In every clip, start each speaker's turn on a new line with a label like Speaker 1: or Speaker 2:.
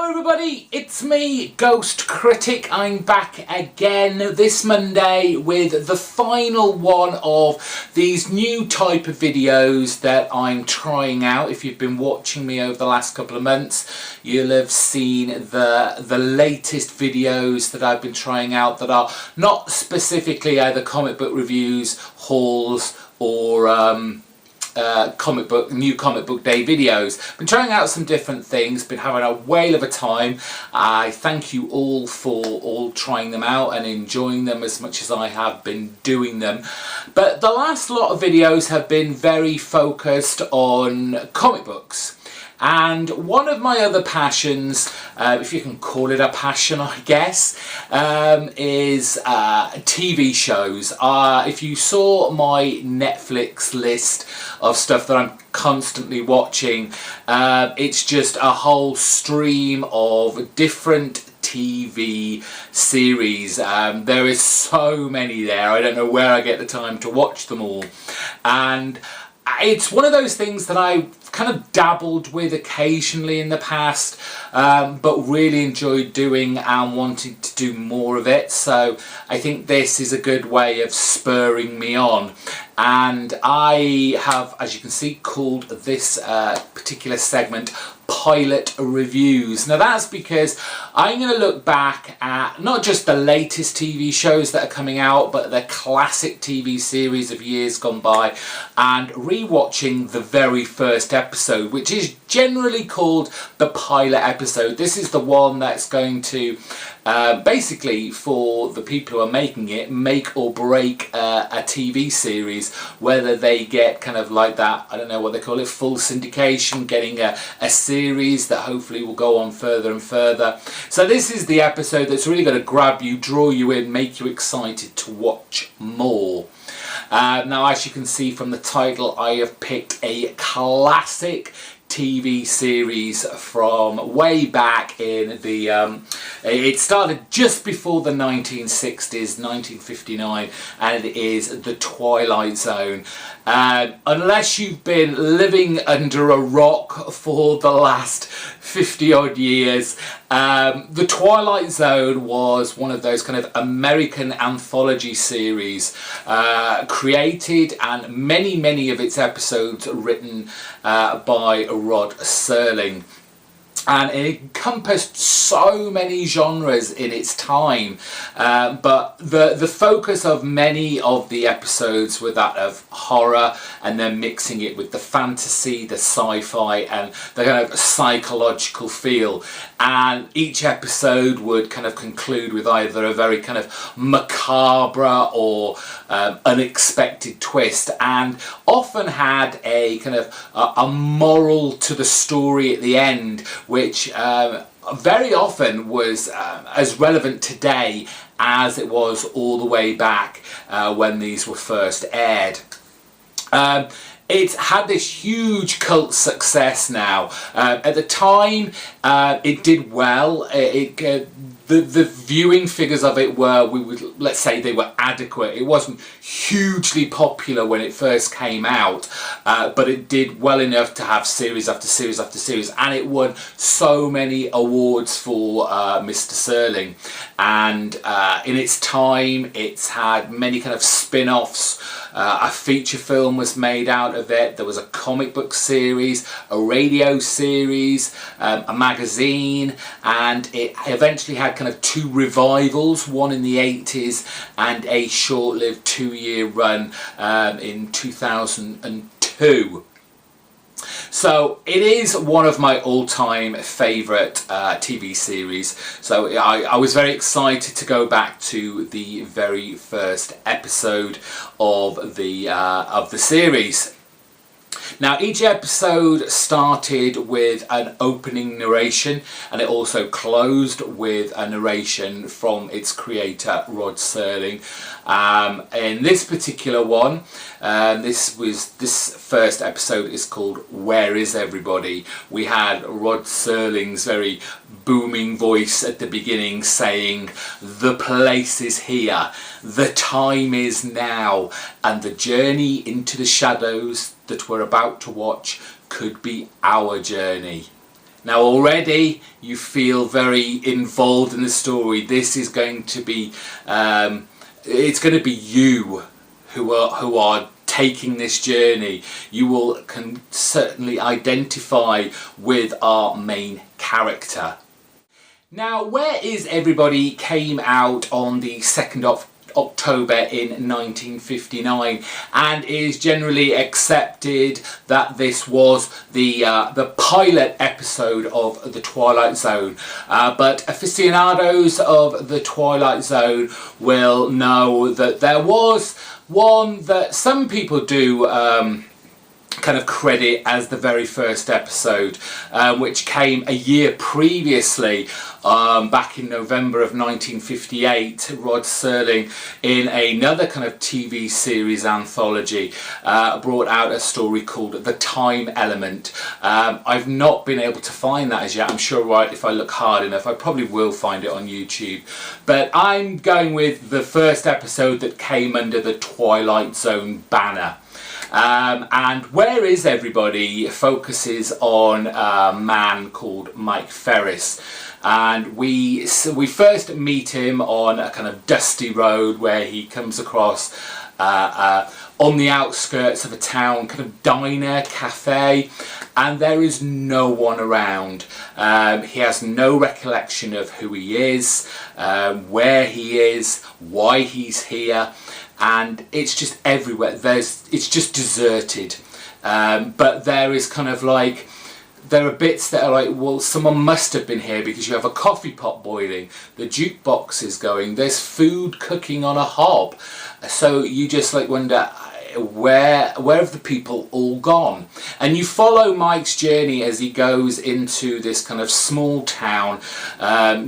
Speaker 1: Hello everybody, it's me, GhostCritic. I'm back again this Monday with the final one of these new type of videos that I'm trying out. If you've been watching me over the last couple of months, you'll have seen the latest videos that I've been trying out that are not specifically either comic book reviews, hauls, or new comic book day videos. Been trying out some different things, been having a whale of a time. I thank you all for all trying them out and enjoying them as much as I have been doing them. But the last lot of videos have been very focused on comic books. And one of my other passions, if you can call it a passion I guess, is TV shows. If you saw my Netflix list of stuff that I'm constantly watching, it's just a whole stream of different TV series. There is so many there, I don't know where I get the time to watch them all. And it's one of those things that I kind of dabbled with occasionally in the past, but really enjoyed doing and wanted to do more of it. So I think this is a good way of spurring me on. And I have, as you can see, called this particular segment Pilot Reviews. Now that's because I'm going to look back at not just the latest TV shows that are coming out, but the classic TV series of years gone by, and rewatching the very first episode, which is generally called the pilot episode. This is the one that's going to basically, for the people who are making it, make or break a TV series, whether they get kind of like that, I don't know what they call it, full syndication, getting a series that hopefully will go on further and further. So this is the episode that's really going to grab you, draw you in, make you excited to watch more. Now, as you can see from the title, I have picked a classic TV series from way back in the it started just before the 1960s, 1959, and it is the Twilight Zone. Unless you've been living under a rock for the last 50 odd years, the Twilight Zone was one of those kind of American anthology series created, and many of its episodes written by Rod Serling. And it encompassed so many genres in its time, but the focus of many of the episodes were that of horror, and then mixing it with the fantasy, the sci-fi, and the kind of psychological feel. And each episode would kind of conclude with either a very kind of macabre or unexpected twist, and often had a kind of a moral to the story at the end, which very often was as relevant today as it was all the way back when these were first aired. It's had this huge cult success now. At the time, it did well. The viewing figures of it were, let's say they were adequate. It wasn't hugely popular when it first came out, but it did well enough to have series after series after series, and it won so many awards for Mr. Serling. And in its time, it's had many kind of spin-offs. A feature film was made out of it. There was a comic book series, a radio series, a magazine, and it eventually had kind of two revivals, one in the 80s and a short-lived 2-year run in 2002. So it is one of my all-time favourite TV series. So I was very excited to go back to the very first episode of the series. Now, each episode started with an opening narration, and it also closed with a narration from its creator, Rod Serling. In this particular one, this first episode is called Where Is Everybody? We had Rod Serling's very booming voice at the beginning saying, "The place is here, the time is now, and the journey into the shadows that we're about to watch could be our journey." Now already you feel very involved in the story. This is going to be, it's going to be you who are taking this journey. You can certainly identify with our main character. Now, Where Is Everybody came out on the 2nd of October in 1959, and is generally accepted that this was the pilot episode of the Twilight Zone. But aficionados of the Twilight Zone will know that there was one that some people do kind of credit as the very first episode, which came a year previously, back in November of 1958. Rod Serling, in another kind of TV series anthology, brought out a story called The Time Element. I've not been able to find that as yet. I'm sure if I look hard enough I probably will find it on YouTube, but I'm going with the first episode that came under the Twilight Zone banner. And Where Is Everybody focuses on a man called Mike Ferris, and we first meet him on a kind of dusty road where he comes across on the outskirts of a town kind of diner, cafe, and there is no one around. He has no recollection of who he is, where he is, why he's here, and it's just everywhere. It's just deserted, but there is kind of like, there are bits that are like, well, someone must have been here, because you have a coffee pot boiling, the jukebox is going, there's food cooking on a hob, so you just like wonder, where have the people all gone? And you follow Mike's journey as he goes into this kind of small town,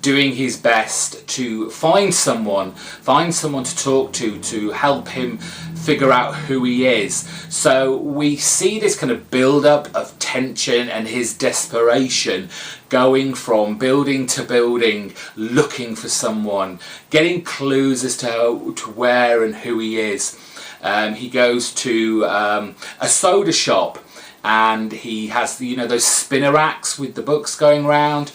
Speaker 1: doing his best to find someone to talk to help him figure out who he is. So we see this kind of build-up of tension and his desperation, going from building to building, looking for someone, getting clues as to where and who he is. He goes to a soda shop, and he has, you know, those spinner racks with the books going round.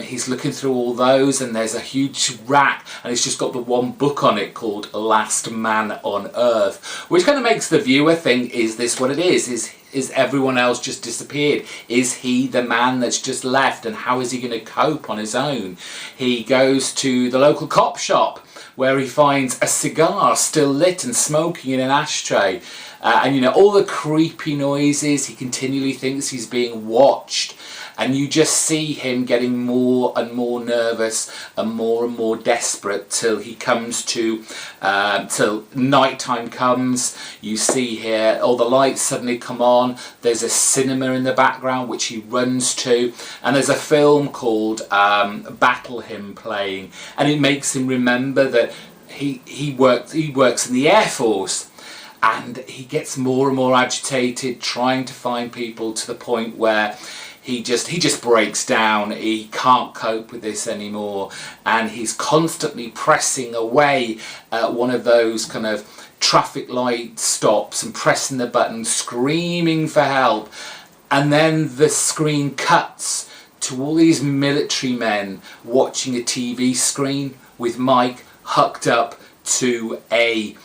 Speaker 1: He's looking through all those, and there's a huge rack, and it's just got the one book on it called Last Man on Earth, which kind of makes the viewer think, is this what it is? Is everyone else just disappeared? Is he the man that's just left, and how is he going to cope on his own? He goes to the local cop shop, where he finds a cigar still lit and smoking in an ashtray. And you know, all the creepy noises, he continually thinks he's being watched, and you just see him getting more and more nervous and more desperate till he comes to, till night time comes. You see here all the lights suddenly come on, there's a cinema in the background which he runs to, and there's a film called Battle Hymn playing, and it makes him remember that he works in the Air Force. And he gets more and more agitated, trying to find people, to the point where he just breaks down. He can't cope with this anymore, and he's constantly pressing away at one of those kind of traffic light stops and pressing the button, screaming for help. And then the screen cuts to all these military men watching a TV screen with Mike hooked up to a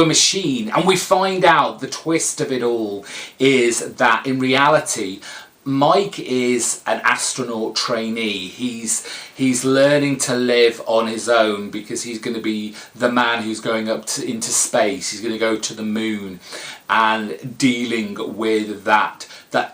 Speaker 1: machine, and we find out the twist of it all is that in reality Mike is an astronaut trainee. He's learning to live on his own, because he's going to be the man who's going up into space. He's going to go to the moon, and dealing with that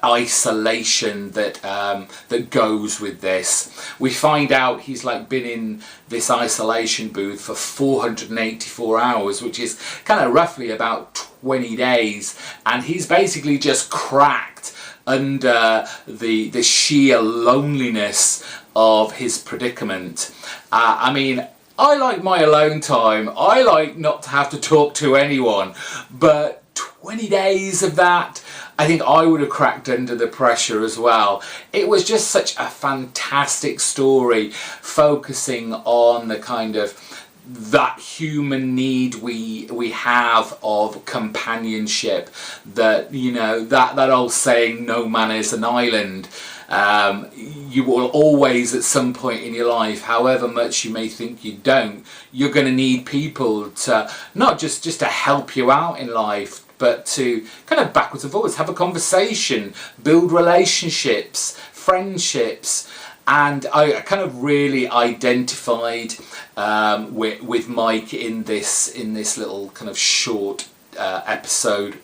Speaker 1: isolation that goes with this. We find out he's like been in this isolation booth for 484 hours, which is kind of roughly about 20 days, and he's basically just cracked under the sheer loneliness of his predicament. I mean, I like my alone time. I like not to have to talk to anyone, but 20 days of that, I think I would have cracked under the pressure as well. It was just such a fantastic story, focusing on the kind of that human need we have of companionship, that, you know, that old saying, no man is an island. You will always, at some point in your life, however much you may think you don't, you're going to need people to not just to help you out in life, but to kind of backwards and forwards, have a conversation, build relationships, friendships. And I kind of really identified with Mike in this little kind of short episode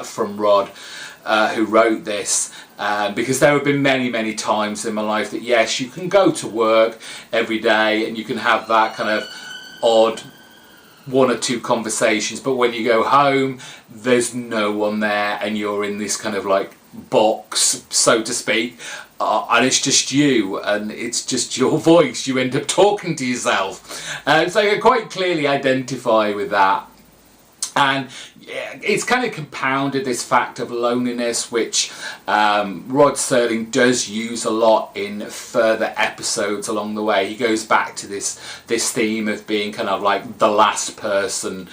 Speaker 1: from Rod, who wrote this, because there have been many times in my life that yes, you can go to work every day and you can have that kind of odd one or two conversations, but when you go home there's no one there and you're in this kind of like box, so to speak, and it's just you and it's just your voice. You end up talking to yourself, so I can quite clearly identify with that. And it's kind of compounded this fact of loneliness, which Rod Serling does use a lot in further episodes along the way. He goes back to this theme of being kind of like the last person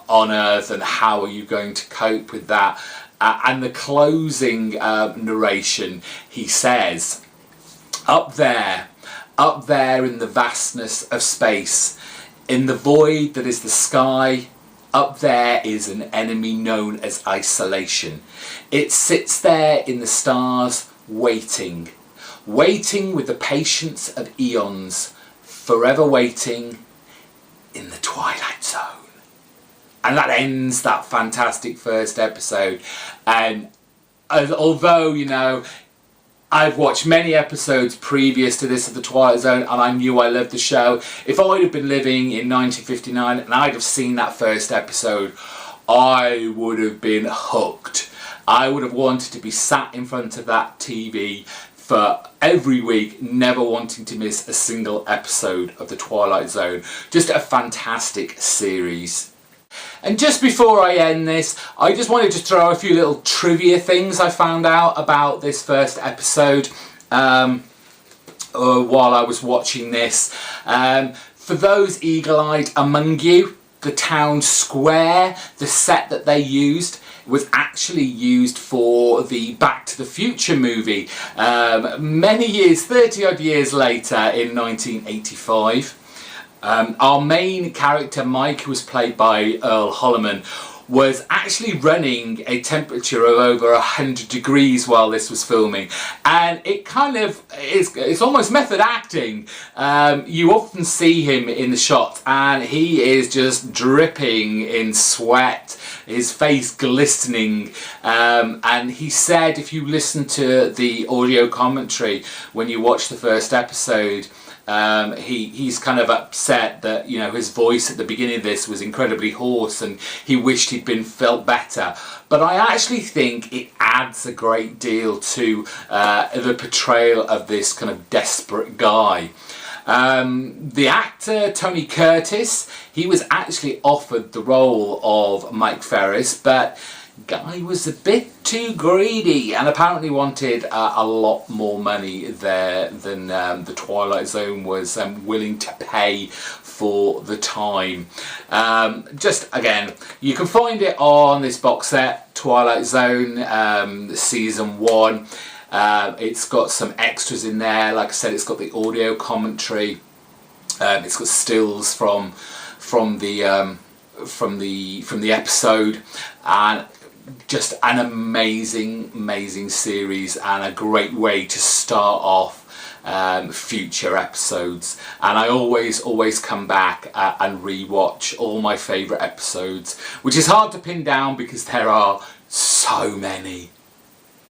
Speaker 1: on Earth, and how are you going to cope with that? And the closing narration, he says, up there in the vastness of space, in the void that is the sky, up there is an enemy known as isolation. It sits there in the stars, waiting with the patience of eons, forever waiting in the Twilight Zone. And that ends that fantastic first episode. And although, you know, I've watched many episodes previous to this of The Twilight Zone, and I knew I loved the show. If I'd have been living in 1959 and I'd have seen that first episode, I would have been hooked. I would have wanted to be sat in front of that TV for every week, never wanting to miss a single episode of The Twilight Zone. Just a fantastic series. And just before I end this, I just wanted to throw a few little trivia things I found out about this first episode while I was watching this. For those eagle-eyed among you, the town square, the set that they used, was actually used for the Back to the Future movie many years, 30 odd years later, in 1985. Our main character, Mike, who was played by Earl Holliman, was actually running a temperature of over 100 degrees while this was filming, and it kind of it's almost method acting. You often see him in the shot and he is just dripping in sweat, his face glistening, and he said, if you listen to the audio commentary when you watch the first episode, he's kind of upset that, you know, his voice at the beginning of this was incredibly hoarse and he wished he'd been felt better. But I actually think it adds a great deal to the portrayal of this kind of desperate guy. The actor Tony Curtis, he was actually offered the role of Mike Ferris, but guy was a bit too greedy and apparently wanted a lot more money there than the Twilight Zone was willing to pay for the time. Just again, you can find it on this box set, Twilight Zone season 1. It's got some extras in there. Like I said, it's got the audio commentary. It's got stills from the episode, and just an amazing series and a great way to start off future episodes. And I always come back and rewatch all my favourite episodes, which is hard to pin down because there are so many.